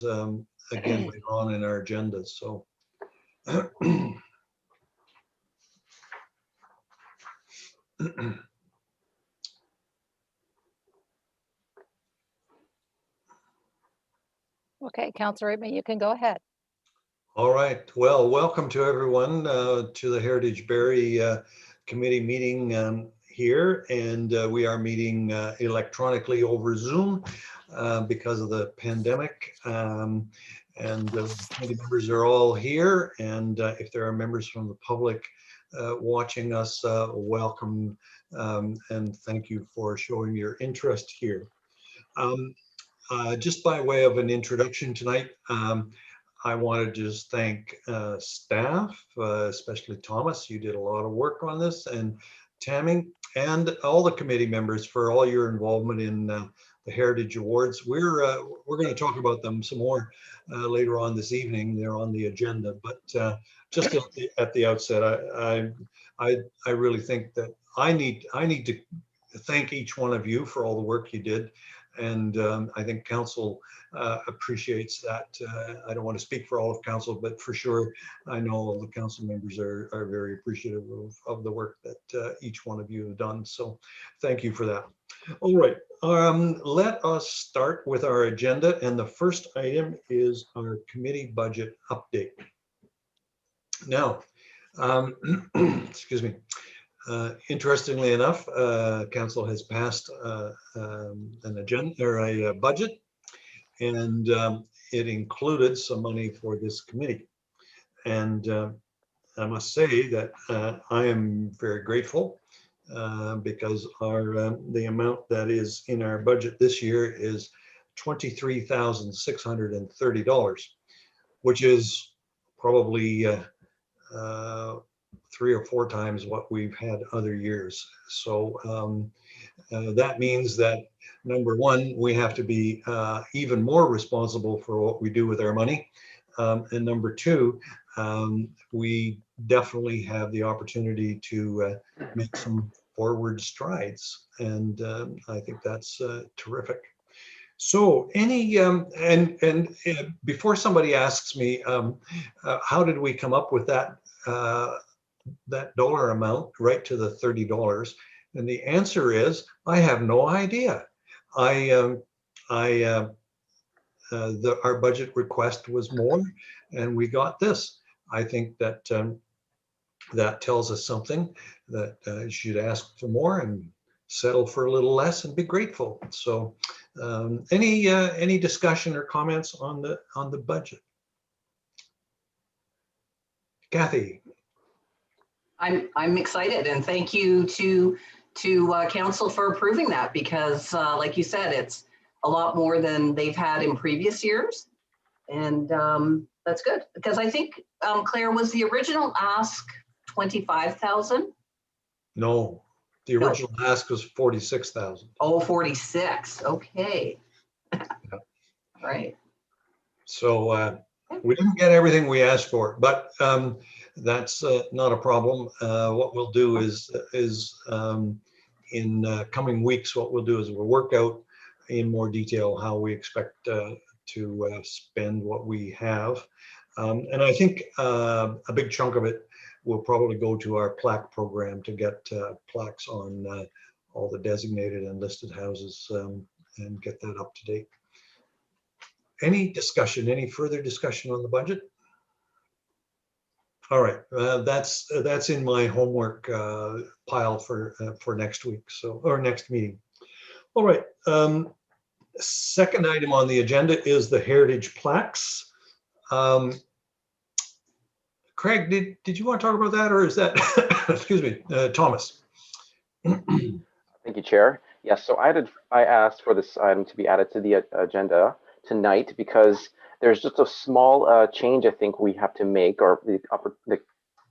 again later on in our agenda. So Okay, Councillor Reitman, you can go ahead. all right. Well, welcome to everyone to the Heritage Barrie Committee meeting here, and we are meeting electronically over Zoom because of the pandemic. And the committee members are all here, and if there are members from the public watching us, welcome, and thank you for showing your interest here. Just by way of an introduction tonight, I wanted to just thank staff, especially Thomas. You did a lot of work on this, and Tammy, and all the committee members for all your involvement in the Heritage Awards. We're going to talk about them some more later on this evening. They're on the agenda, but just at the outset, I really think that I need to thank each one of you for all the work you did. And I think council appreciates that. I don't want to speak for all of council, but for sure, I know all the council members are very appreciative of the work that each one of you have done. So thank you for that. All right, let us start with our agenda. And the first item is our committee budget update. Now, excuse me. Interestingly enough, council has passed an agenda or a budget, and it included some money for this committee. And I must say that I am very grateful because the amount that is in our budget this year is $23,630, which is probably 3 or 4 times what we've had other years. So that means that, number one, we have to be even more responsible for what we do with our money. And number two, we definitely have the opportunity to make some forward strides. And I think that's terrific. So before somebody asks me, how did we come up with that dollar amount right to the $30? And the answer is, I have no idea. Our budget request was more, and we got this. I think that that tells us something, that you should ask for more and settle for a little less and be grateful. So any discussion or comments on the budget? Kathy. I'm excited, and thank you to council for approving that, because like you said, it's a lot more than they've had in previous years, and that's good, because I think Claire, was the original ask 25,000? No, the original ask was 46,000. Oh, 46. Okay. Yeah. Right. So we didn't get everything we asked for, but that's not a problem. What we'll do is in coming weeks, what we'll do is we'll work out in more detail how we expect to spend what we have. And I think a big chunk of it will probably go to our plaque program to get plaques on all the designated and listed houses and get that up to date. Any discussion, any further discussion on the budget? All right, that's in my homework pile for next week, so, or next meeting. All right, second item on the agenda is the heritage plaques. Craig, did you want to talk about that, or is that, excuse me, Thomas? Thank you, Chair. Yes, so I asked for this item to be added to the agenda tonight because there's just a small change I think we have to make, or the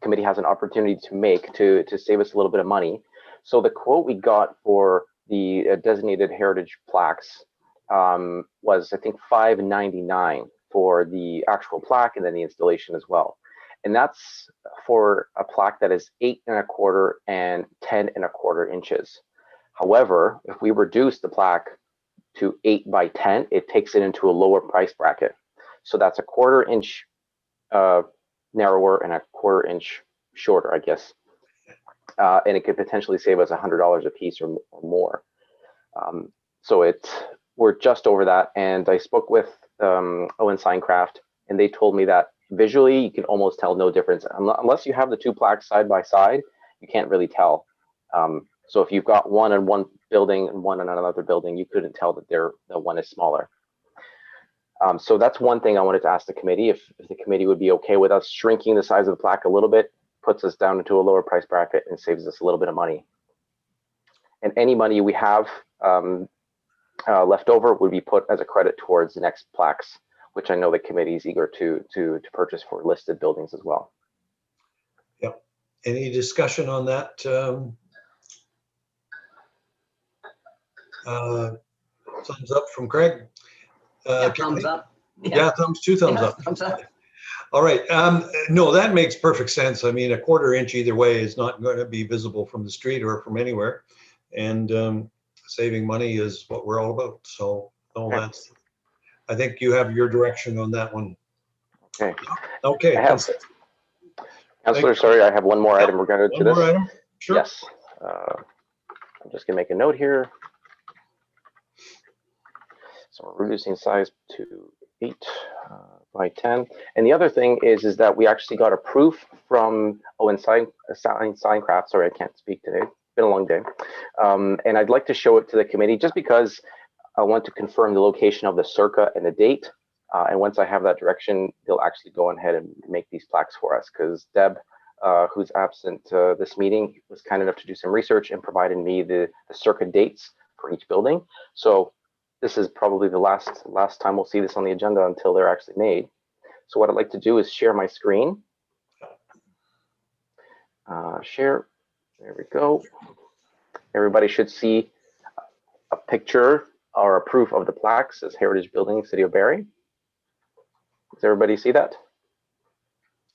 committee has an opportunity to make to save us a little bit of money. So the quote we got for the designated heritage plaques was, I think, $5.99 for the actual plaque and then the installation as well. And that's for a plaque that is 8 1/4 and 10 1/4 inches. However, if we reduce the plaque to 8 by 10, it takes it into a lower price bracket. So that's a 1/4 inch narrower and a 1/4 inch shorter, I guess. And it could potentially save us $100 a piece or more. So we're just over that. And I spoke with Owen Signcraft, and they told me that visually you can almost tell no difference unless you have the 2 plaques side by side. You can't really tell. So if you've got one in one building and one in another building, you couldn't tell that the one is smaller. So that's one thing I wanted to ask the committee, if the committee would be okay with us shrinking the size of the plaque a little bit, puts us down into a lower price bracket and saves us a little bit of money. And any money we have left over would be put as a credit towards the next plaques, which I know the committee is eager to purchase for listed buildings as well. Yep. Any discussion on that? Thumbs up from Craig. Yeah, thumbs up. Yeah, two thumbs Yeah, up. thumbs up. All right. No, that makes perfect sense. I mean, a 1/4 inch either way is not going to be visible from the street or from anywhere. And saving money is what we're all about. So, no, I think you have your direction on that one. Okay. Okay. Councillor, sorry, I have one more item regarding to this. One more item? Sure. Yes. I'm just gonna make a note here. So we're reducing size to 8 by 10. And the other thing is that we actually got a proof from Owen Signcraft. Sorry, I can't speak today. It's been a long day. And I'd like to show it to the committee just because I want to confirm the location of the circa and the date. And once I have that direction, they'll actually go ahead and make these plaques for us, because Deb, who's absent this meeting, was kind enough to do some research and provided me the circa dates for each building. So this is probably the last time we'll see this on the agenda until they're actually made. So what I'd like to do is share my screen. Share, there we go. Everybody should see a picture or a proof of the plaques as Heritage Building, City of Barrie. Does everybody see that?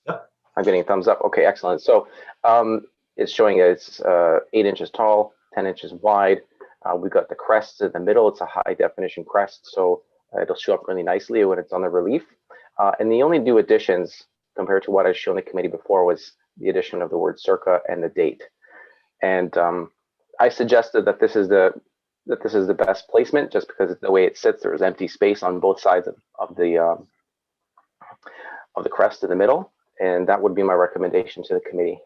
Yep. I'm getting a thumbs up. Okay, excellent. So it's showing it's 8 inches tall, 10 inches wide. We've got the crest in the middle. It's a high definition crest, so it'll show up really nicely when it's on the relief. And the only new additions compared to what I've shown the committee before was the addition of the word circa and the date. And I suggested that this is the best placement, just because the way it sits, there's empty space on both sides of the crest in the middle, and that would be my recommendation to the committee,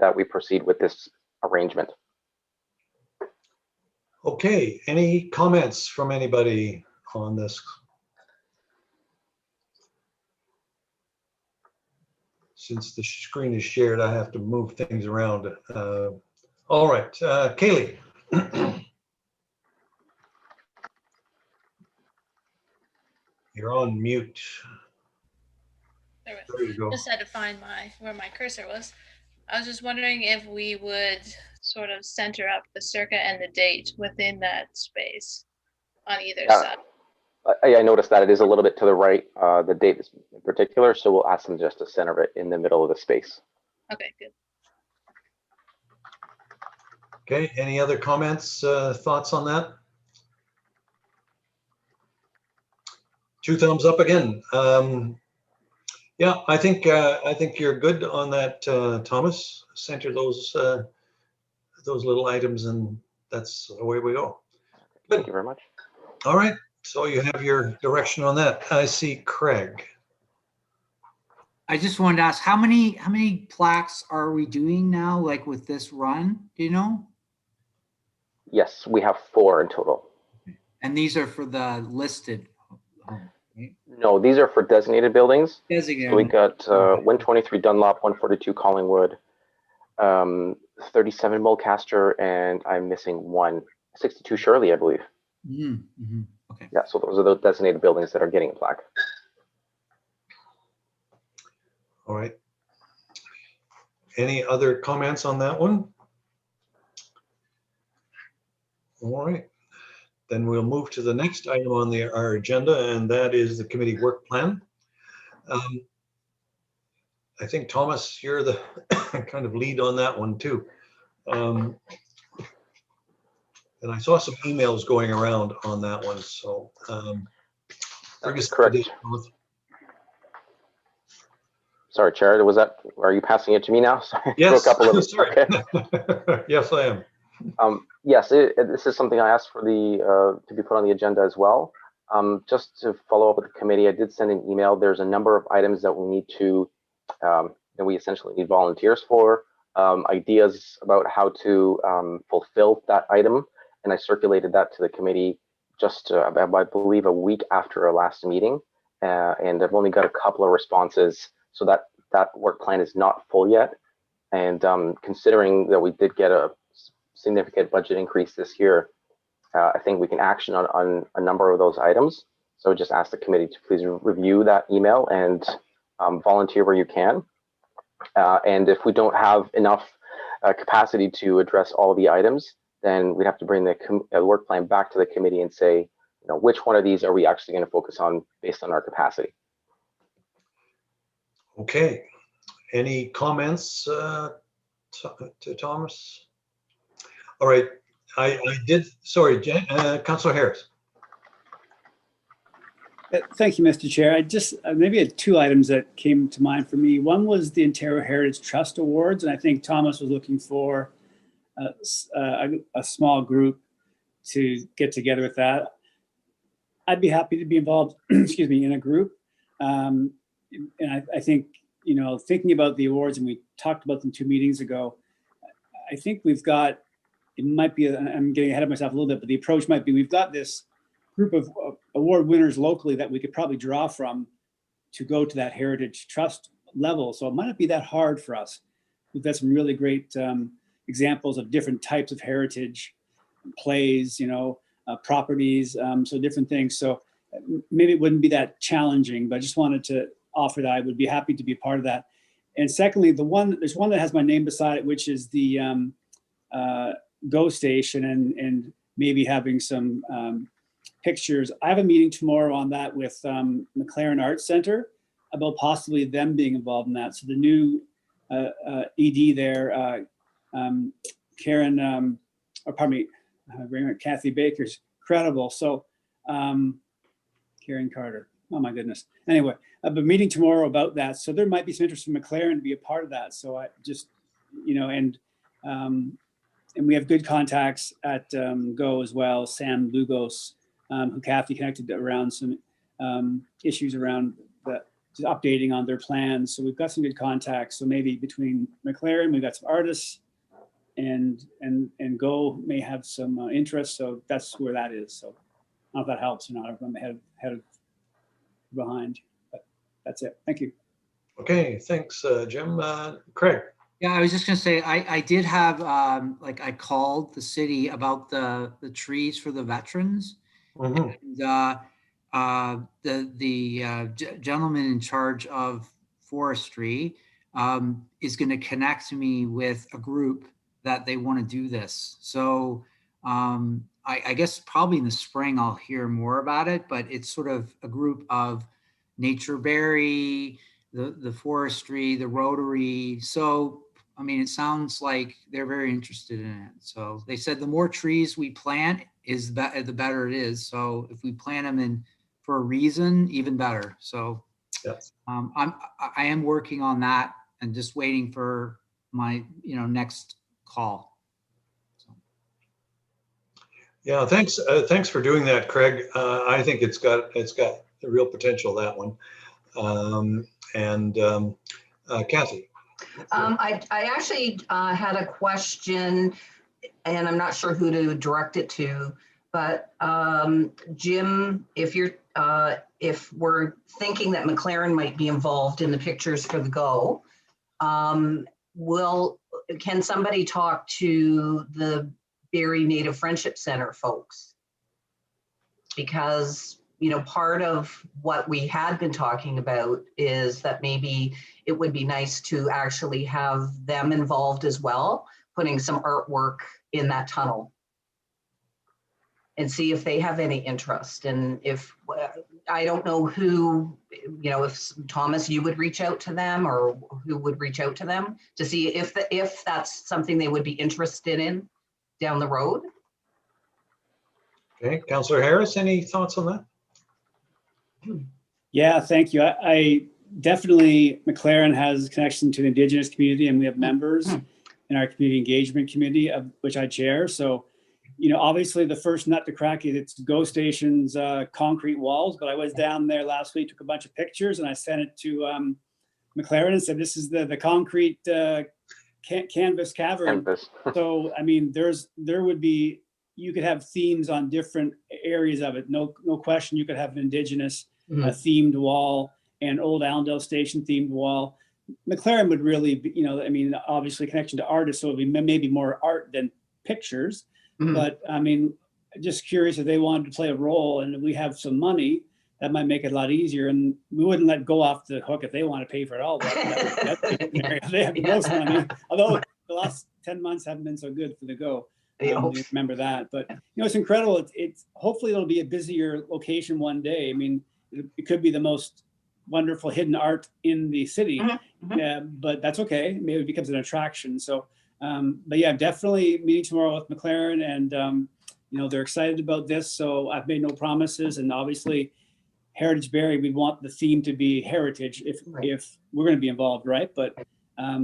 that we proceed with this arrangement. Okay, any comments from anybody on this? Since the screen is shared, I have to move things around. All right, Kaylee. You're on mute. There you go. Just had to find where my cursor was. I was just wondering if we would sort of center up the circa and the date within that space on either side. I noticed that it is a little bit to the right, the date is in particular, so we'll ask them just to center it in the middle of the space. Okay, good. Okay, any other comments, thoughts on that? Two thumbs up again. Yeah, I think you're good on that, Thomas. Center those little items, and that's away we go. Good. Thank you very much. All right, so you have your direction on that. I see Craig. I just wanted to ask, how many plaques are we doing now, like with this run? Do you know? Yes, we have 4 in total. And these are for the listed. No, these are for designated buildings. Designated. So we got 123 Dunlop, 142 Collingwood, 37 Mulcaster, and I'm missing 162 Shirley, I believe. Mm-hmm. Okay. Yeah, so those are the designated buildings that are getting a plaque. All right. Any other comments on that one? All right. Then we'll move to the next item on our agenda, and that is the committee work plan. I think, Thomas, you're the kind of lead on that one too. And I saw some emails going around on that one. So Bring us up to correct. date, both. Sorry, Chair, are you passing it to me now? Sorry, Yes, broke up a little. sorry. Okay. Yes, I am. Yes, this is something I asked for to be put on the agenda as well. Just to follow up with the committee, I did send an email. There's a number of items that we need to, that we essentially need volunteers for, ideas about how to fulfill that item. And I circulated that to the committee just, I believe, a week after our last meeting. And I've only got a couple of responses, so that work plan is not full yet. And considering that we did get a significant budget increase this year, I think we can action on a number of those items. So just ask the committee to please review that email and volunteer where you can. And if we don't have enough capacity to address all the items, then we'd have to bring the work plan back to the committee and say, which one of these are we actually going to focus on based on our capacity. Okay. Any comments to Thomas? All right. I did. Sorry, Councillor Harris. Thank you, Mr. Chair. I just maybe had two items that came to mind for me. One was the Ontario Heritage Trust Awards, and I think Thomas was looking for a small group to get together with that. I'd be happy to be involved, excuse me, in a group. And I think, thinking about the awards, and we talked about them 2 meetings ago, I think we've got, it might be, I'm getting ahead of myself a little bit, but the approach might be, we've got this group of award winners locally that we could probably draw from to go to that Heritage Trust level. So it might not be that hard for us. We've got some really great examples of different types of heritage plays, properties, so different things. So maybe it wouldn't be that challenging, but I just wanted to offer that. I would be happy to be a part of that. And secondly, there's one that has my name beside it, which is the Go Station, and maybe having some pictures. I have a meeting tomorrow on that with McLaren Arts Center about possibly them being involved in that. So the new ED there, Karen, or pardon me, Kathy Baker's incredible. So Karen Carter, oh my goodness. Anyway, I have a meeting tomorrow about that. So there might be some interest from McLaren to be a part of that. So I just, and we have good contacts at Go as well. Sam Lugos, who Kathy connected around some issues around just updating on their plans. So we've got some good contacts. So maybe between McLaren, we've got some artists, and Go may have some interest. So that's where that is. So I don't know if that helps or not. I'm ahead of behind, but that's it. Thank you. Okay, thanks, Jim. Craig. Yeah, I was just gonna say, I did have, I called the city about the trees for the veterans. Mhm. And the gentleman in charge of forestry is gonna connect me with a group that they wanna do this. So I guess probably in the spring I'll hear more about it, but it's sort of a group of Nature Barrie, the forestry, the Rotary. So I mean, it sounds like they're very interested in it. So they said the more trees we plant the better it is. So if we plant them in for a reason, even better. So Yes. I am working on that and just waiting for my next call. So. Yeah, thanks. Thanks for doing that, Craig. I think it's got the real potential, that one. Kathy. I actually had a question, and I'm not sure who to direct it to, but Jim, if we're thinking that McLaren might be involved in the pictures for the Go, can somebody talk to the Barrie Native Friendship Center folks? Because part of what we had been talking about is that maybe it would be nice to actually have them involved as well, putting some artwork in that tunnel and see if they have any interest. And if, I don't know who, if Thomas, you would reach out to them, or who would reach out to them to see if that's something they would be interested in down the road. Okay, Councillor Harris, any thoughts on that? Yeah, thank you. I definitely, McLaren has connection to the Indigenous community, and we have members in our community engagement committee, of which I chair. So, you know, obviously the first nut to crack is it's Go Station's concrete walls, but I was down there last week, took a bunch of pictures, and I sent it to McLaren and said, this is the concrete canvas cavern. Canvas. So, I mean, there would be, you could have themes on different areas of it. No question, you could have an Indigenous themed wall and old Allendale Station themed wall. McLaren would really be, you know, I mean, obviously connection to artists, so it would be maybe more art than pictures. But I mean, just curious if they wanted to play a role, and if we have some money, that might make it a lot easier. And we wouldn't let go off the hook if they want to pay for it all. They have the most money, although the last 10 months haven't been so good for the Go. Remember that. But you know, it's incredible. It's hopefully it'll be a busier location one day. I mean, it could be the most wonderful hidden art in the city. But that's okay. Maybe it becomes an attraction. So, but yeah, definitely meeting tomorrow with McLaren, and you know, they're excited about this. So I've made no promises, and obviously Heritage Barrie, we want the theme to be heritage if we're going to be involved, right? But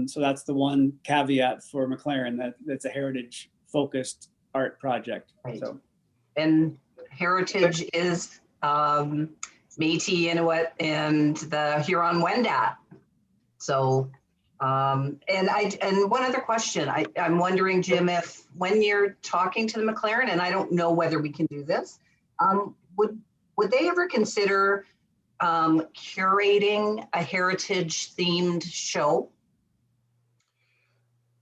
so that's the one caveat for McLaren, that's a heritage focused art project. Right. So, and heritage is Métis, Inuit, and the Huron-Wendat. So, and one other question, I'm wondering, Jim, if when you're talking to the McLaren, and I don't know whether we can do this, would they ever consider curating a heritage themed show?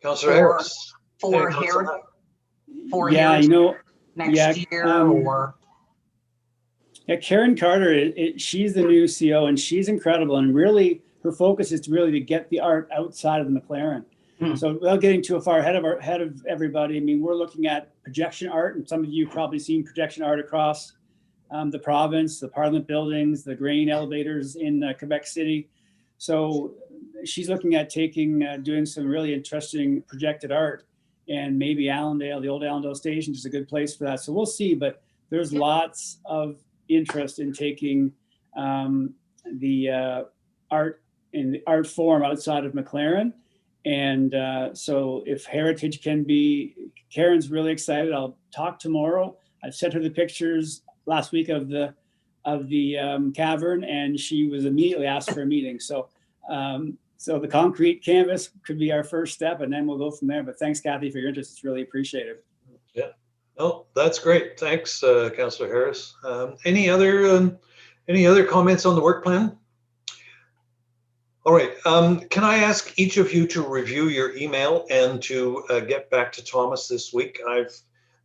Councillor Harris. For Hey, heritage. For yeah, heritage you know, next year, or yeah, Karen Carter, she's the new CO, and she's incredible. And really, her focus is to get the art outside of the McLaren. So without getting too far ahead of everybody, I mean, we're looking at projection art, and some of you have probably seen projection art across the province, the Parliament buildings, the grain elevators in Quebec City. So she's looking at doing some really interesting projected art, and maybe Allendale, the old Allendale Station, is a good place for that. So we'll see, but there's lots of interest in taking the art in the art form outside of McLaren. And so if heritage can be, Karen's really excited. I'll talk tomorrow. I've sent her the pictures last week of the cavern, and she was immediately asked for a meeting. So so the concrete canvas could be our first step, and then we'll go from there. But thanks, Kathy, for your interest. It's really appreciated. Yeah. Oh, that's great. Thanks, Councillor Harris. Any other comments on the work plan? All right. Can I ask each of you to review your email and to get back to Thomas this week?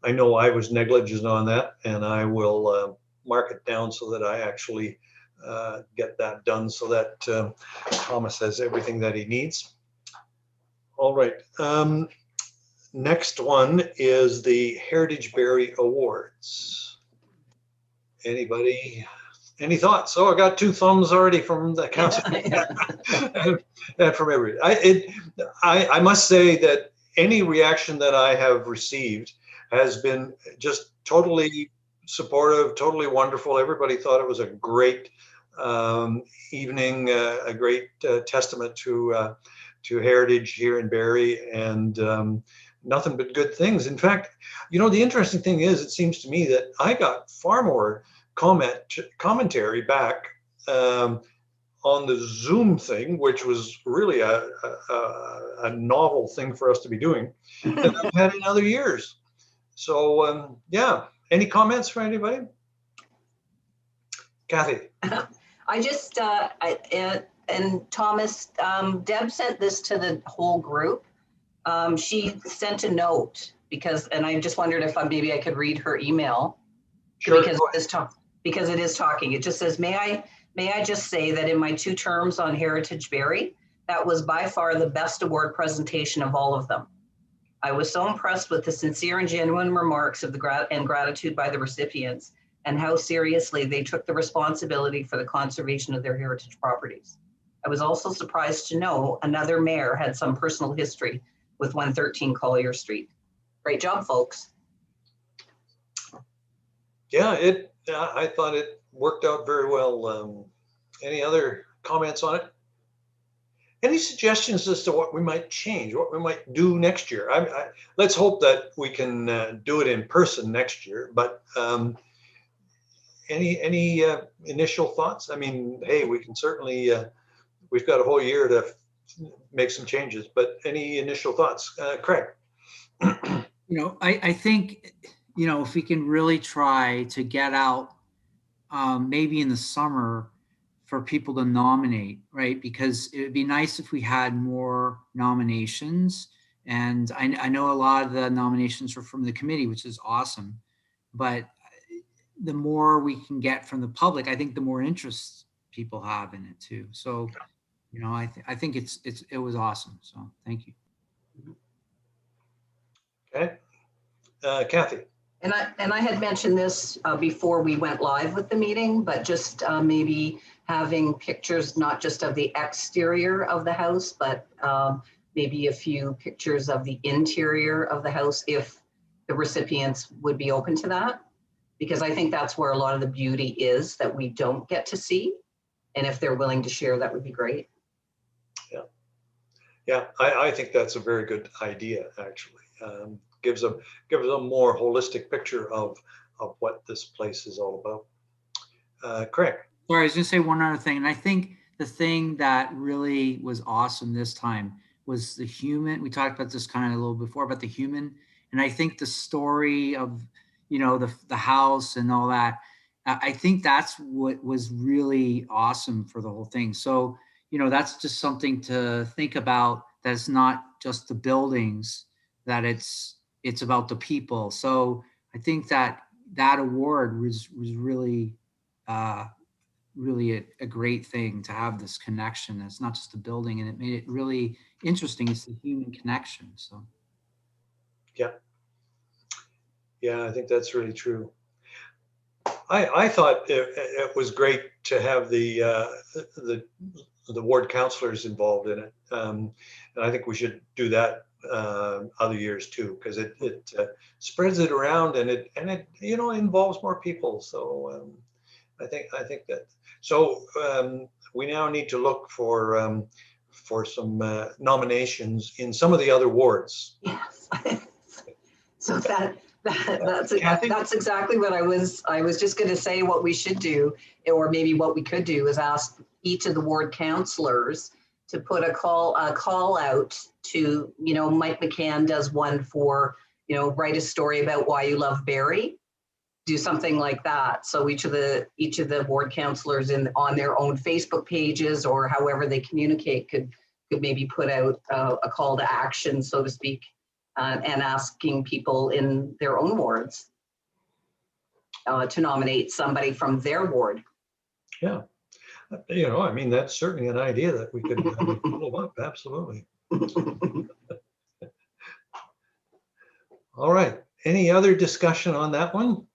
I know I was negligent on that, and I will mark it down so that I actually get that done, so that Thomas has everything that he needs. All right. Next one is the Heritage Barrie Awards. Anybody? Any thoughts? Oh, I got 2 thumbs already from the council and from everybody. I must say that any reaction that I have received has been just totally supportive, totally wonderful. Everybody thought it was a great evening, a great testament to heritage here in Barrie, and nothing but good things. In fact, you know, the interesting thing is, it seems to me that I got far more commentary back on the Zoom thing, which was really a novel thing for us to be doing, than I've had in other years. So yeah, any comments for anybody? Kathy. I just, and Thomas, Deb sent this to the whole group. She sent a note and I just wondered if maybe I could read her email. Sure. Because it is talking. It just says, may I just say that in my 2 terms on Heritage Barrie, that was by far the best award presentation of all of them. I was so impressed with the sincere and genuine remarks of gratitude by the recipients, and how seriously they took the responsibility for the conservation of their heritage properties. I was also surprised to know another mayor had some personal history with 113 Collier Street. Great job, folks. Yeah, I thought it worked out very well. Any other comments on it? Any suggestions as to what we might change, what we might do next year? Let's hope that we can do it in person next year, but any initial thoughts? I mean, hey, we can certainly, we've got a whole year to make some changes, but any initial thoughts? Craig? I think, if we can really try to get out maybe in the summer for people to nominate, right? Because it would be nice if we had more nominations. And I know a lot of the nominations were from the committee, which is awesome. But the more we can get from the public, I think the more interest people have in it too. So, I think it was awesome. So thank you. Okay. Kathy? And I had mentioned this before we went live with the meeting, but just maybe having pictures, not just of the exterior of the house, but maybe a few pictures of the interior of the house, if the recipients would be open to that. Because I think that's where a lot of the beauty is that we don't get to see. And if they're willing to share, that would be great. Yeah, I think that's a very good idea, actually. Gives a more holistic picture of what this place is all about. Craig? Sorry, I was going to say one other thing. And I think the thing that really was awesome this time was the human. We talked about this kind of a little before, about the human. And I think the story of, the house and all that, I think that's what was really awesome for the whole thing. So, that's just something to think about. That's not just the buildings, that it's about the people. So I think that award was really, really a great thing to have this connection. It's not just the building, and it made it really interesting. It's the human connection. So. Yeah, I think that's really true. I thought it was great to have the ward councillors involved in it, and I think we should do that other years too, because it spreads it around, and it involves more people. So I think that. So we now need to look for some nominations in some of the other wards. Yes. So that's exactly what I was just going to say. What we should do, or maybe what we could do, is ask each of the ward councillors to put a call out to, Mike McCann does one for, write a story about why you love Barrie. Do something like that. So each of the ward councillors on their own Facebook pages, or however they communicate, could maybe put out a call to action, so to speak. And asking people in their own wards to nominate somebody from their ward. Yeah, I mean, that's certainly an idea that we could follow up. Absolutely. All right. Any other discussion on that one?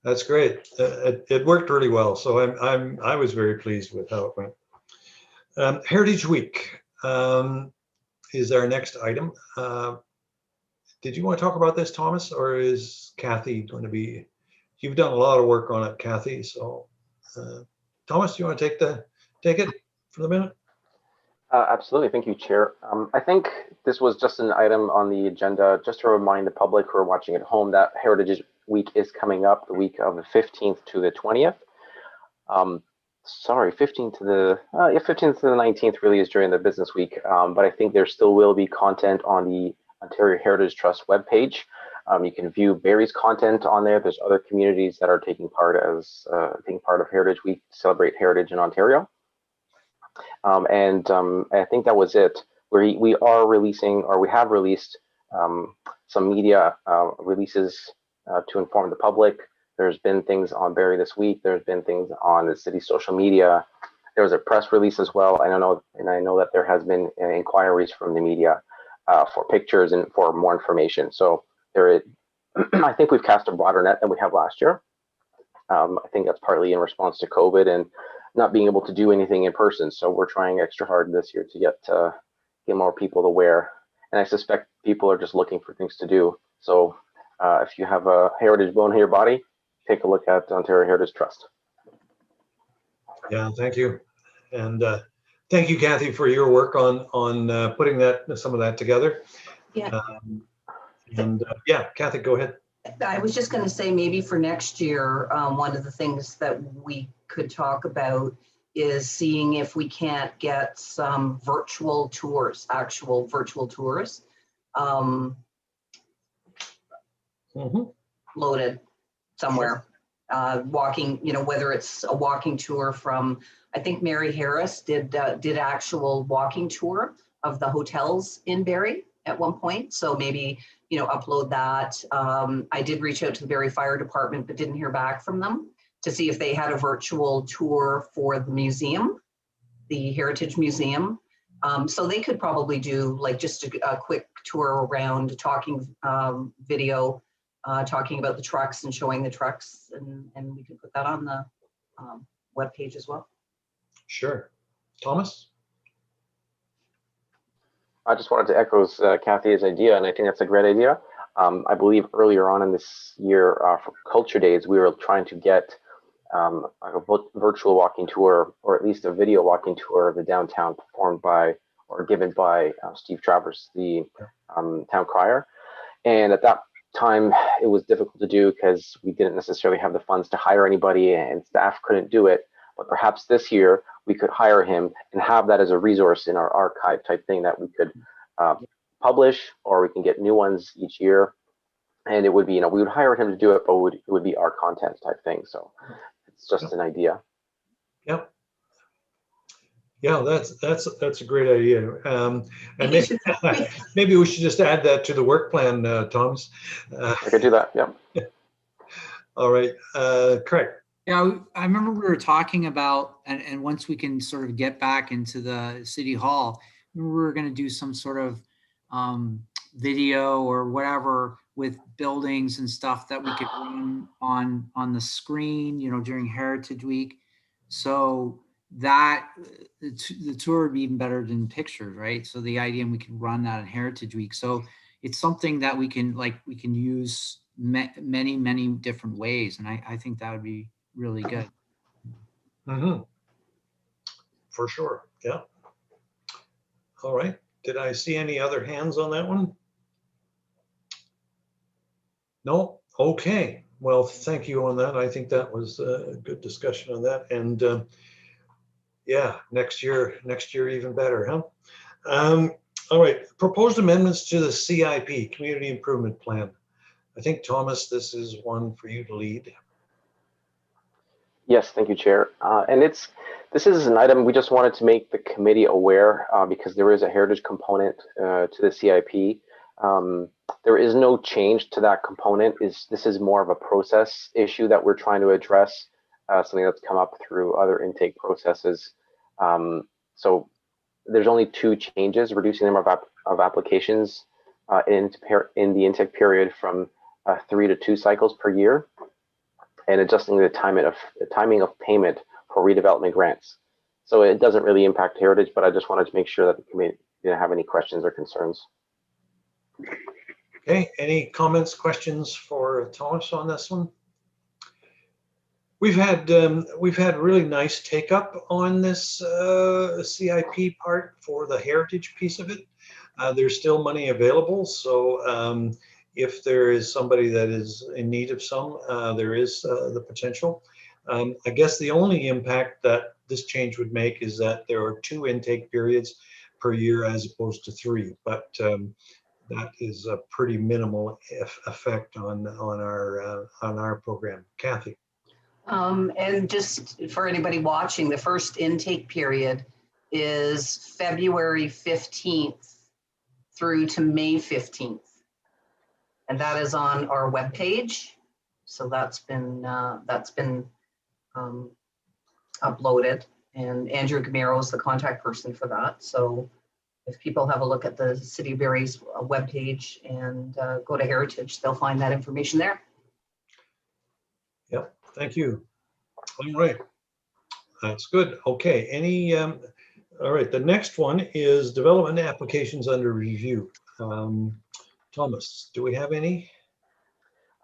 That's great. It worked really well. So I was very pleased with how it went. Heritage Week. Is our next item. Did you want to talk about this, Thomas, or is Kathy going to be? You've done a lot of work on it, Kathy. So, Thomas, do you want to take it for the minute? Absolutely. Thank you, Chair. I think this was just an item on the agenda just to remind the public who are watching at home that Heritage Week is coming up, the week of the 15th to the 20th. 15th to the 19th really is during the business week, but I think there still will be content on the Ontario Heritage Trust webpage. You can view Barrie's content on there. There's other communities that are taking part of Heritage Week to celebrate heritage in Ontario. I think that was it. We are releasing, or we have released some media releases to inform the public. There's been things on Barrie this week. There's been things on the city's social media. There was a press release as well. I know that there has been inquiries from the media for pictures and for more information. So I think we've cast a broader net than we have last year. I think that's partly in response to COVID and not being able to do anything in person. So we're trying extra hard this year to get more people aware. And I suspect people are just looking for things to do. So if you have a heritage bone in your body, take a look at Ontario Heritage Trust. Yeah, thank you. And thank you, Kathy, for your work on putting some of that together. Yeah. Yeah, Kathy, go ahead. I was just going to say, maybe for next year, one of the things that we could talk about is seeing if we can't get some virtual tours, actual virtual tours, loaded somewhere. Walking, whether it's a walking tour from, I think Mary Harris did actual walking tour of the hotels in Barrie at one point. So maybe, upload that. I did reach out to the Barrie Fire Department, but didn't hear back from them to see if they had a virtual tour for the museum, the Heritage Museum. So they could probably do like just a quick tour around, talking video, talking about the trucks and showing the trucks, and we can put that on the webpage as well. Sure. Thomas? I just wanted to echo Kathy's idea, and I think that's a great idea. I believe earlier on in this year for Culture Days, we were trying to get a virtual walking tour, or at least a video walking tour of the downtown performed by or given by Steve Travers, the town crier. And at that time, it was difficult to do because we didn't necessarily have the funds to hire anybody and staff couldn't do it. But perhaps this year we could hire him and have that as a resource in our archive type thing that we could publish, or we can get new ones each year. And it would be, we would hire him to do it, but it would be our content type thing. So it's just an idea. Yep. Yeah, that's a great idea. And maybe we should just add that to the work plan, Thomas. I could do that. Yep. All right, Craig. Yeah, I remember we were talking about, and once we can sort of get back into the city hall, we were going to do some sort of video or whatever with buildings and stuff that we could run on the screen, during Heritage Week. So that the tour would be even better than pictures, right? So the idea, and we can run that in Heritage Week. So it's something that we can use many different ways, and I think that would be really good. For sure. Yeah. All right. Did I see any other hands on that one? No. Okay. Well, thank you on that. I think that was a good discussion on that. And yeah, next year even better, huh? All right. Proposed amendments to the CIP, Community Improvement Plan. I think, Thomas, this is one for you to lead. Yes, thank you, Chair. And this is an item we just wanted to make the committee aware because there is a heritage component to the CIP. There is no change to that component. This is more of a process issue that we're trying to address, something that's come up through other intake processes. So there's only two changes: reducing the number of applications in the intake period from 3 to 2 cycles per year, and adjusting the timing of payment for redevelopment grants. So it doesn't really impact heritage, but I just wanted to make sure that the committee didn't have any questions or concerns. Okay, any comments, questions for Thomas on this one? We've had really nice take up on this CIP part for the heritage piece of it. There's still money available, so if there is somebody that is in need of some, there is the potential. I guess the only impact that this change would make is that there are 2 intake periods per year as opposed to 3, but that is a pretty minimal effect on our program. Kathy. And just for anybody watching, the first intake period is February 15th through to May 15th. And that is on our webpage. So that's been uploaded, and Andrew Gamero is the contact person for that. So if people have a look at the City of Barrie's webpage and go to Heritage, they'll find that information there. Yep, thank you. All right, that's good. Okay, all right, the next one is development applications under review. Thomas, do we have any?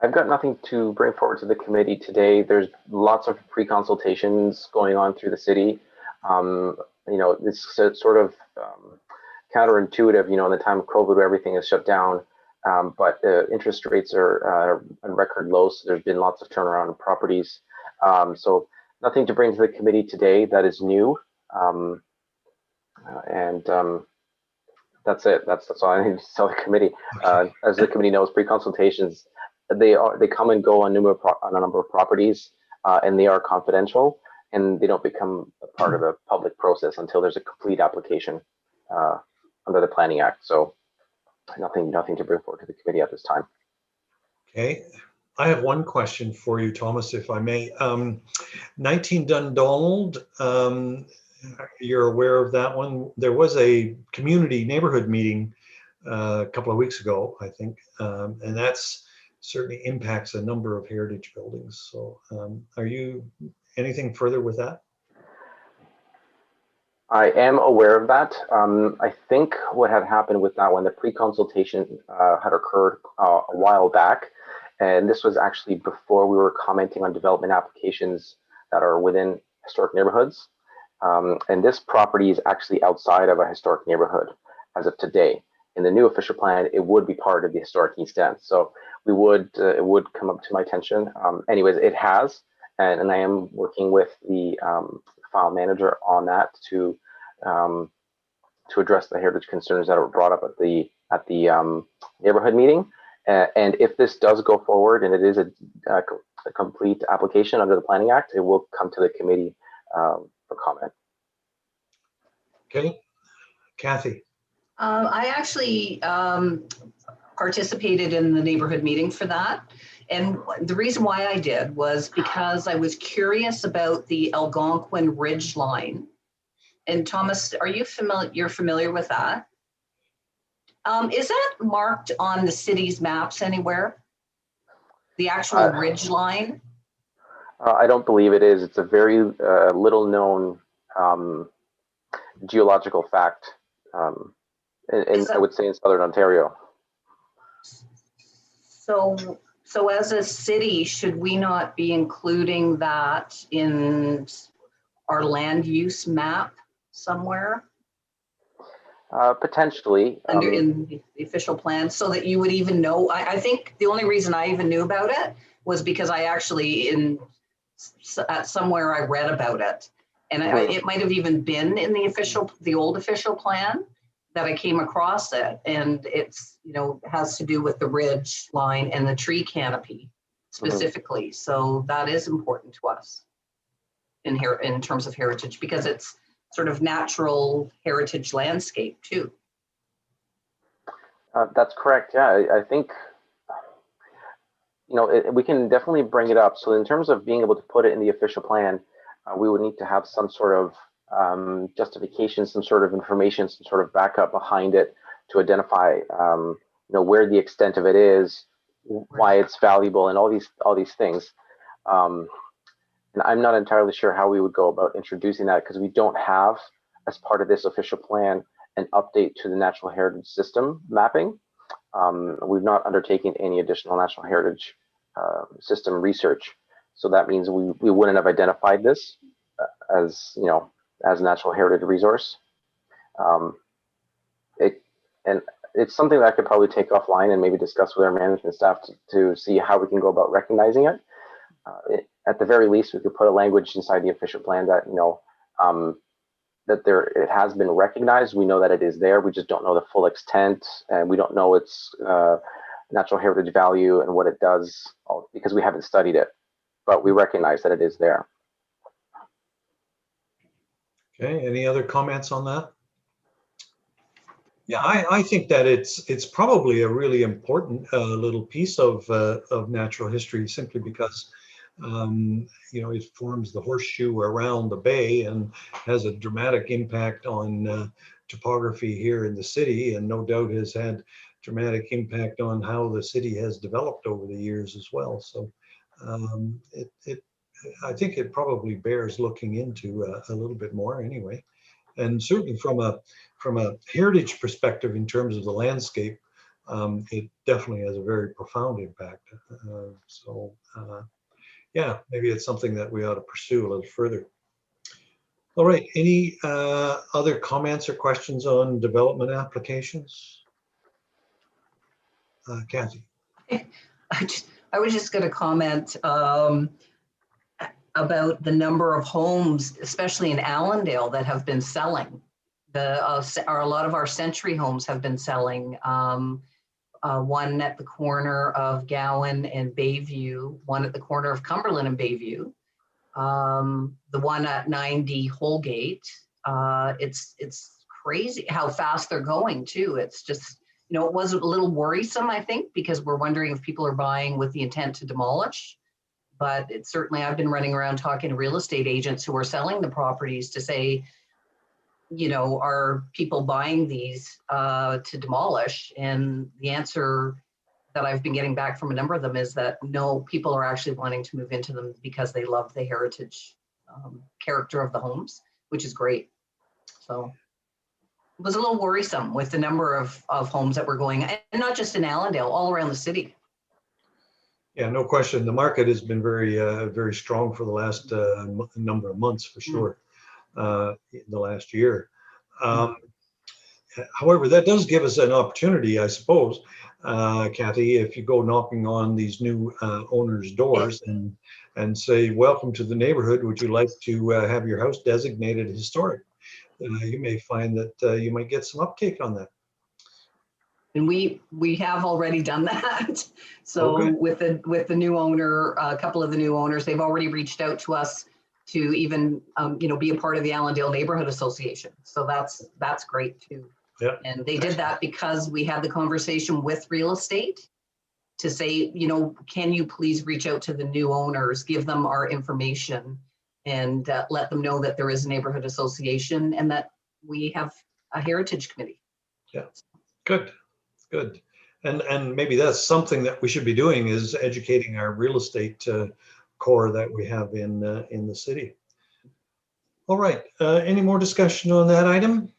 I've got nothing to bring forward to the committee today. There's lots of pre-consultations going on through the city. You know, it's sort of counterintuitive, you know, in the time of COVID where everything is shut down, but interest rates are at record lows. So there's been lots of turnaround in properties. So nothing to bring to the committee today that is new. That's it. That's all I need to tell the committee. Okay. As the committee knows, pre-consultations, they come and go on a number of properties, and they are confidential, and they don't become a part of a public process until there's a complete application under the Planning Act. So nothing to bring forward to the committee at this time. Okay. I have one question for you, Thomas, if I may. 19 Dundonald, you're aware of that one. There was a community neighborhood meeting a couple of weeks ago, I think, and that's certainly impacts a number of heritage buildings. So are you anything further with that? I am aware of that. I think what had happened with that one, the pre-consultation had occurred a while back, and this was actually before we were commenting on development applications that are within historic neighborhoods. And this property is actually outside of a historic neighborhood as of today. In the new official plan, it would be part of the historic East End. So we would it would come up to my attention. Anyways, it has, and I am working with the file manager on that to address the heritage concerns that were brought up at the neighborhood meeting. And if this does go forward and it is a complete application under the Planning Act, it will come to the committee for comment. Okay, Kathy. I actually participated in the neighborhood meeting for that. And the reason why I did was because I was curious about the Algonquin Ridge line. And Thomas, are you familiar? You're familiar with that? Is that marked on the city's maps anywhere? The actual ridge line? I don't believe it is. It's a very little known geological fact, and I would say in Southern Ontario. So as a city, should we not be including that in our land use map somewhere? Potentially. In the official plan, so that you would even know. I think the only reason I even knew about it was because I actually somewhere I read about it. And it might have even been in the old official plan that I came across it. And it's, you know, has to do with the ridge line and the tree canopy specifically. Mm-hmm. So that is important to us in terms of heritage, because it's sort of natural heritage landscape too. That's correct. Yeah, I think, you know, we can definitely bring it up. So in terms of being able to put it in the official plan, we would need to have some sort of justification, some sort of information, some sort of backup behind it to identify, you know, where the extent of it is, why it's valuable, and all these things. And I'm not entirely sure how we would go about introducing that, because we don't have, as part of this official plan, an update to the natural heritage system mapping. We've not undertaken any additional natural heritage system research. So that means we wouldn't have identified this as, you know, as a natural heritage resource. And it's something that I could probably take offline and maybe discuss with our management staff to see how we can go about recognizing it. At the very least, we could put a language inside the official plan that, you know, that it has been recognized. We know that it is there. We just don't know the full extent, and we don't know its natural heritage value and what it does, because we haven't studied it. But we recognize that it is there. Okay, any other comments on that? Yeah, I think that it's probably a really important little piece of natural history, simply because you know, it forms the horseshoe around the bay and has a dramatic impact on topography here in the city, and no doubt has had dramatic impact on how the city has developed over the years as well. So I think it probably bears looking into a little bit more anyway. And certainly from a heritage perspective, in terms of the landscape, it definitely has a very profound impact. Yeah, maybe it's something that we ought to pursue a little further. All right, any other comments or questions on development applications? Kathy? I was just going to comment about the number of homes, especially in Allendale, that have been selling. A lot of our Century homes have been selling. One at the corner of Gowan and Bayview, one at the corner of Cumberland and Bayview, the one at 90 Holgate. It's crazy how fast they're going too. It's just, you know, it was a little worrisome, I think, because we're wondering if people are buying with the intent to demolish. But it's certainly, I've been running around talking to real estate agents who are selling the properties to say, you know, are people buying these to demolish? And the answer that I've been getting back from a number of them is that no, people are actually wanting to move into them because they love the heritage character of the homes, which is great. So it was a little worrisome with the number of homes that were going, and not just in Allendale, all around the city. Yeah, no question. The market has been very strong for the last number of months, for sure, the last year. However, that does give us an opportunity, I suppose, Kathy, if you go knocking on these new owners' doors and say, welcome to the neighborhood, would you like to have your house designated historic? You may find that you might get some uptake on that. And we have already done that. So with the new owner, a couple of the new owners, they've already reached out to us to even you know, be a part of the Allendale Neighborhood Association. So that's great too. Yeah. And they did that because we had the conversation with real estate to say, you know, can you please reach out to the new owners, give them our information, and let them know that there is a neighborhood association and that we have a heritage committee. Yeah, good. Good. And maybe that's something that we should be doing, is educating our real estate core that we have in the city. All right. Any more discussion on that item?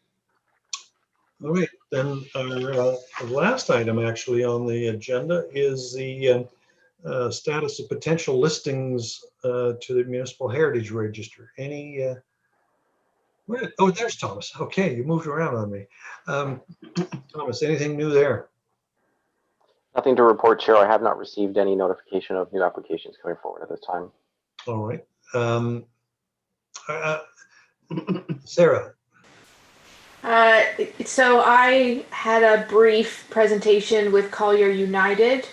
All right. Then our last item actually on the agenda is the status of potential listings to the Municipal Heritage Register. Any? Oh, there's Thomas. Okay, you moved around on me. Thomas, anything new there? Nothing to report, Chair. I have not received any notification of new applications coming forward at this time. All right. Sarah. So I had a brief presentation with Collier United,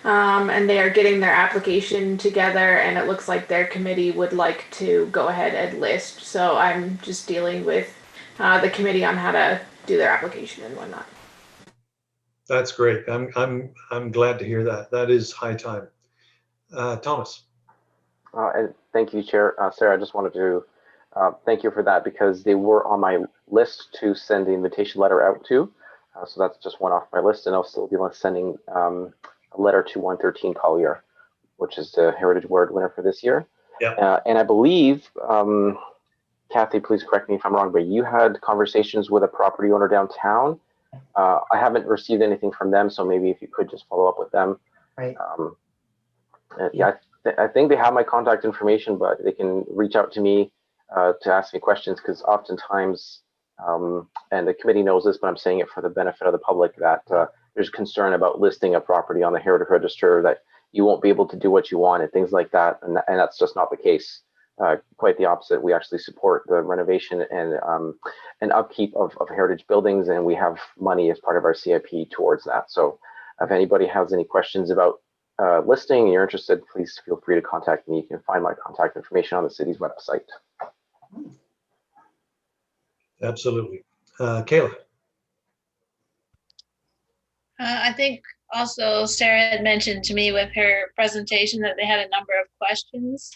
and they are getting their application together, and it looks like their committee would like to go ahead and list. So I'm just dealing with the committee on how to do their application and whatnot. That's great. I'm glad to hear that. That is high time. Thomas. And thank you, Chair. Sarah, I just wanted to thank you for that, because they were on my list to send the invitation letter out to. So that's just one off my list, and I'll still be sending a letter to 113 Collier, which is the Heritage Award winner for this year. Yeah. And I believe, Kathy, please correct me if I'm wrong, but you had conversations with a property owner downtown. I haven't received anything from them, so maybe if you could just follow up with them. Right. Yeah, I think they have my contact information, but they can reach out to me to ask me questions, because oftentimes, and the committee knows this, but I'm saying it for the benefit of the public, that there's concern about listing a property on the Heritage Register, that you won't be able to do what you want and things like that, and that's just not the case. Quite the opposite. We actually support the renovation and upkeep of heritage buildings, and we have money as part of our CIP towards that. So if anybody has any questions about listing and you're interested, please feel free to contact me. You can find my contact information on the city's website. Absolutely. Kayla. I think also Sarah had mentioned to me with her presentation that they had a number of questions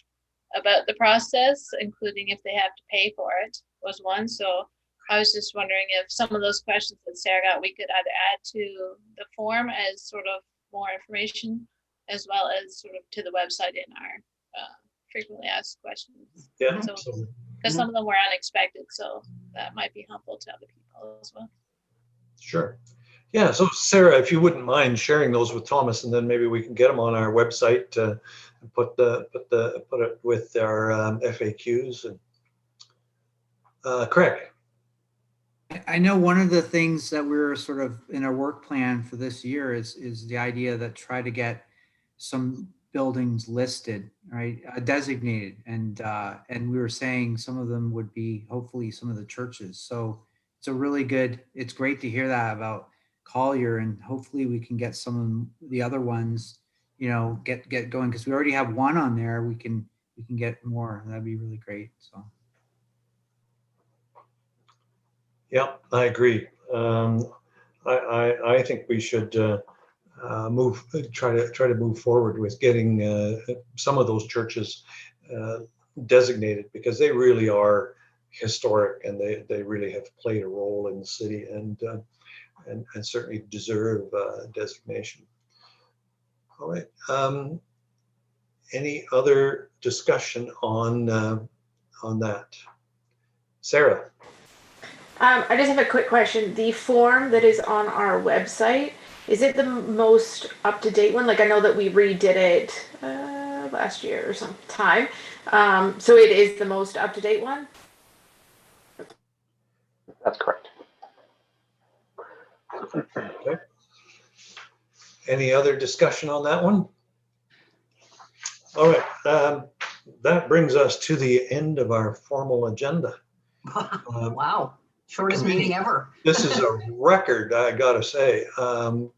about the process, including if they have to pay for it, was one. So I was just wondering if some of those questions that Sarah got, we could either add to the form as sort of more information, as well as sort of to the website in our frequently asked questions. Yeah. So, because some of them were unexpected, so that might be helpful to other people as well. Sure. Yeah, so Sarah, if you wouldn't mind sharing those with Thomas, and then maybe we can get them on our website and put it with our FAQs. And Craig. I know one of the things that we're sort of in our work plan for this year is the idea that try to get some buildings listed, right, designated, and we were saying some of them would be hopefully some of the churches. So it's a really good. It's great to hear that about Collier, and hopefully we can get some of the other ones, you know, get going, because we already have one on there. We can get more. That'd be really great. So. Yeah, I agree. I think we should try to move forward with getting some of those churches designated, because they really are historic, and they really have played a role in the city, and certainly deserve designation. All right. Any other discussion on that? Sarah. I just have a quick question. The form that is on our website, is it the most up-to-date one? Like, I know that we redid it last year or some time. So it is the most up-to-date one? That's correct. Okay. Any other discussion on that one? All right. That brings us to the end of our formal agenda. Wow. Shortest meeting ever. This is a record, I gotta say.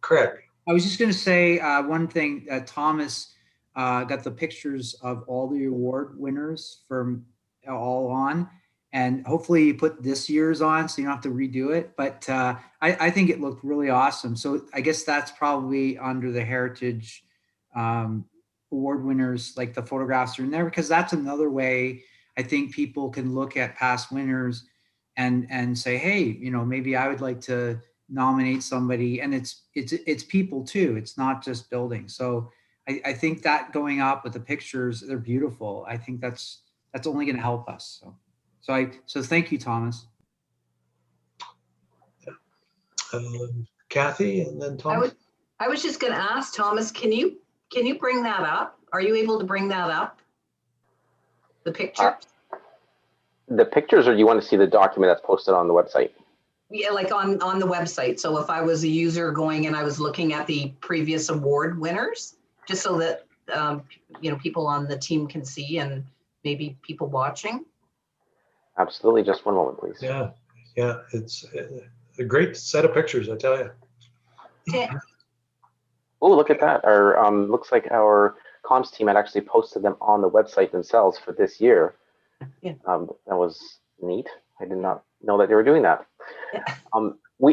Craig. I was just going to say one thing. Thomas got the pictures of all the award winners from all on, and hopefully you put this year's on so you don't have to redo it. But I think it looked really awesome. So I guess that's probably under the Heritage award winners, like the photographs are in there, because that's another way I think people can look at past winners and say, hey, you know, maybe I would like to nominate somebody. And it's people too. It's not just buildings. So I think that going up with the pictures, they're beautiful. I think that's only going to help us. So thank you, Thomas. Kathy, and then Thomas. I was just going to ask Thomas, can you bring that up? Are you able to bring that up? The picture? The pictures, or do you want to see the document that's posted on the website? Yeah, like on the website. So if I was a user going and I was looking at the previous award winners, just so that you know, people on the team can see, and maybe people watching. Absolutely. Just one moment, please. Yeah, it's a great set of pictures, I tell you. Yeah. Oh, look at that. Our looks like our comms team had actually posted them on the website themselves for this year. Yeah. That was neat. I did not know that they were doing that. Yeah.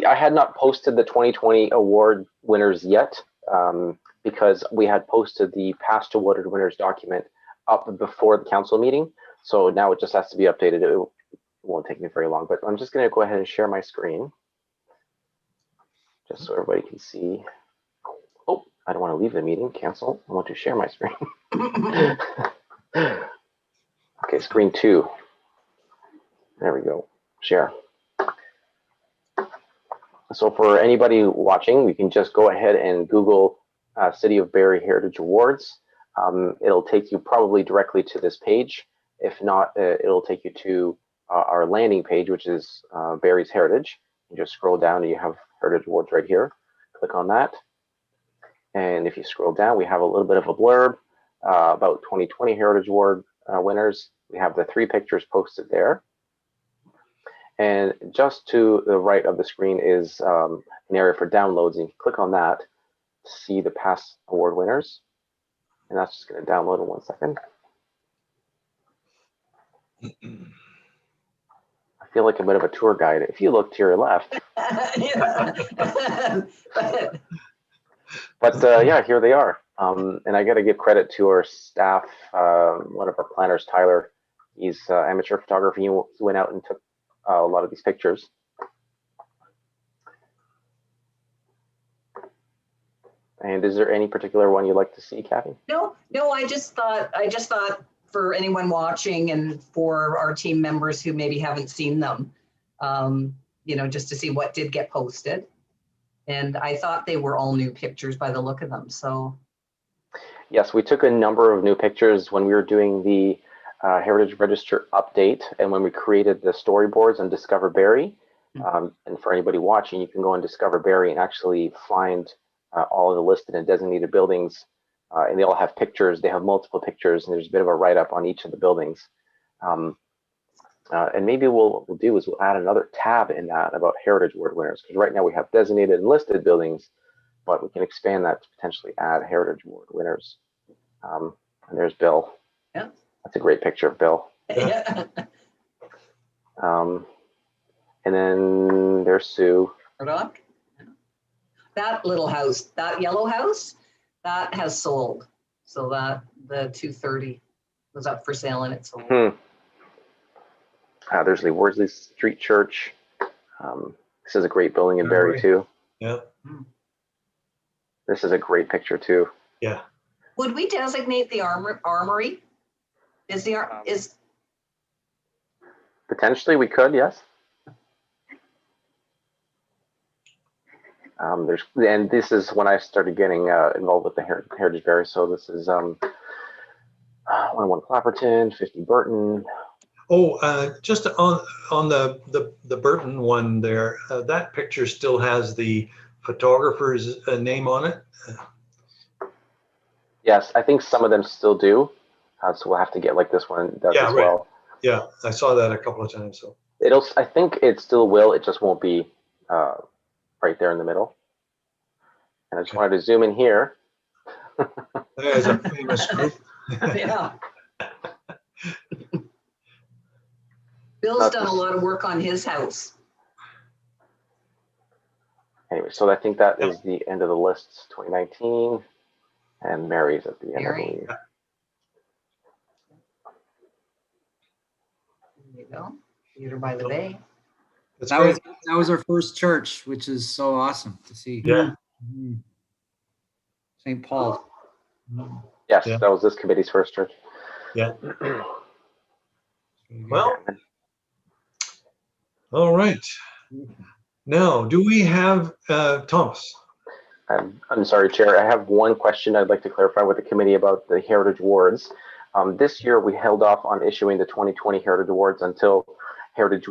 I had not posted the 2020 award winners yet, because we had posted the past awarded winners document up before the council meeting. So now it just has to be updated. It won't take me very long, but I'm just going to go ahead and share my screen just so everybody can see. Oh, I don't want to leave the meeting, cancel. I want to share my screen. Okay, screen 2. There we go, share. So for anybody watching, we can just go ahead and Google City of Barrie Heritage Awards. It'll take you probably directly to this page. If not, it'll take you to our landing page, which is Barrie's Heritage. You just scroll down and you have Heritage Awards right here. Click on that. And if you scroll down, we have a little bit of a blurb about 2020 Heritage Award winners. We have the 3 pictures posted there. And just to the right of the screen is an area for downloads. And you can click on that to see the past award winners. And that's just going to download in 1 second. I feel like a bit of a tour guide. If you look to your left. But yeah, here they are. And I got to give credit to our staff. One of our planners, Tyler, he's amateur photography. He went out and took a lot of these pictures. And is there any particular one you'd like to see, Kathy? No, I just thought for anyone watching and for our team members who maybe haven't seen them, you know, just to see what did get posted. And I thought they were all new pictures by the look of them. So Yes, we took a number of new pictures when we were doing the Heritage Register update and when we created the storyboards on Discover Barrie. And for anybody watching, you can go on Discover Barrie and actually find all of the listed and designated buildings. And they all have pictures. They have multiple pictures, and there's a bit of a write-up on each of the buildings. And maybe what we'll do is we'll add another tab in that about Heritage Award winners, because right now we have designated and listed buildings, but we can expand that to potentially add Heritage Award winners. And there's Bill. Yeah. That's a great picture of Bill. yeah. And then there's Sue. Murdoch. That little house, that yellow house, that has sold. So that the 230 was up for sale and it sold. There's the Worsley Street Church. This is a great building in Barrie too. Yeah. This is a great picture too. Yeah. Would we designate the armory? Is Potentially we could, yes. And this is when I started getting involved with the Heritage Barrie. So this is 101 Clapperton, 50 Burton. Oh, just on the Burton one there, that picture still has the photographer's name on it. Yes, I think some of them still do. So we'll have to get like this one does as well. Yeah, I saw that a couple of times. So I think it still will. It just won't be right there in the middle. And I just wanted to zoom in here. there's a famous group. yeah. Bill's done a lot of work on his house. Anyway, so I think that is the end of the list, 2019. And Mary's at the end, I believe. There you go. Theater by the Bay. That's That great. was our first church, which is so awesome to see. Yeah. St. Paul. Yes, Yeah. that was this committee's first church. Yeah. Well, all right. Now, do we have Thomas? I'm sorry, Chair. I have one question I'd like to clarify with the committee about the Heritage Awards. This year, we held off on issuing the 2020 Heritage Awards until Heritage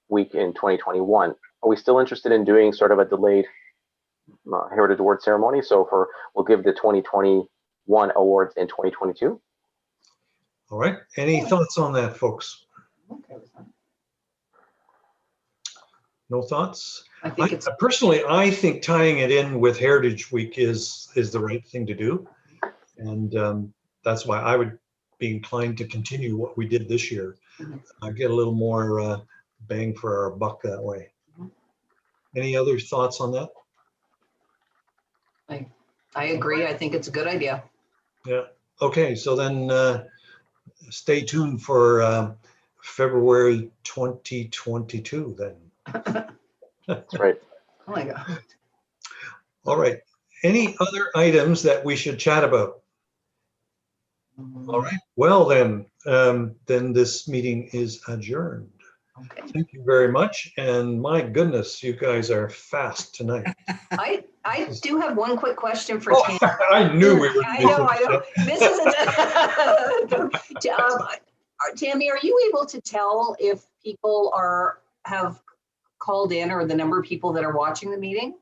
Week in 2021. Are we still interested in doing sort of a delayed Heritage Award ceremony? So we'll give the 2021 awards in 2022. All right. Any thoughts on that, folks? Okay with that. No thoughts? I think it's Personally, I think tying it in with Heritage Week is the right thing to do. And that's why I would be inclined to continue what we did this year. Get a little more bang for our buck that way. Any other thoughts on that? I agree. I think it's a good idea. Yeah. Okay. So then stay tuned for February 2022 then. That's right. Oh my God. All right. Any other items that we should chat about? All right. Well, then this meeting is adjourned. Okay. Thank you very much. And my goodness, you guys are fast tonight. I do have one quick question for Oh, Tam. I knew we were. I know. This is Tammy, are you able to tell if people have called in or the number of people that are watching the meeting?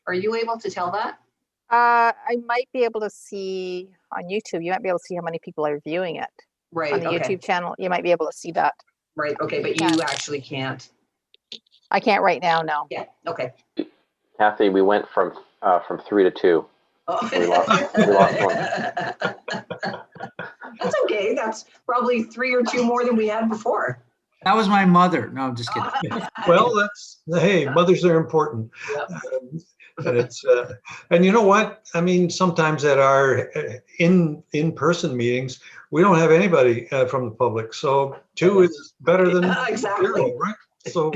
Are you able to tell that? I might be able to see on YouTube. You might be able to see how many people are viewing it Right. on the Okay. YouTube channel. You might be able to see that. Right. Okay. But you actually can't. I can't right now. No. Yeah. Okay. Kathy, we went from 3 to 2. Oh. We lost one. That's okay. That's probably 3 or 2 more than we had before. That was my mother. No, I'm just kidding. Well, hey, mothers are important. Yep. And it's and you know what? I mean, sometimes at our in-person meetings, we don't have anybody from the public. So 2 is better than Exactly. 0, right? So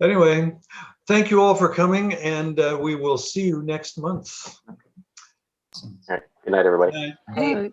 anyway, thank you all for coming, and we will see you next month. All right. Good night, everybody. Bye. Hey,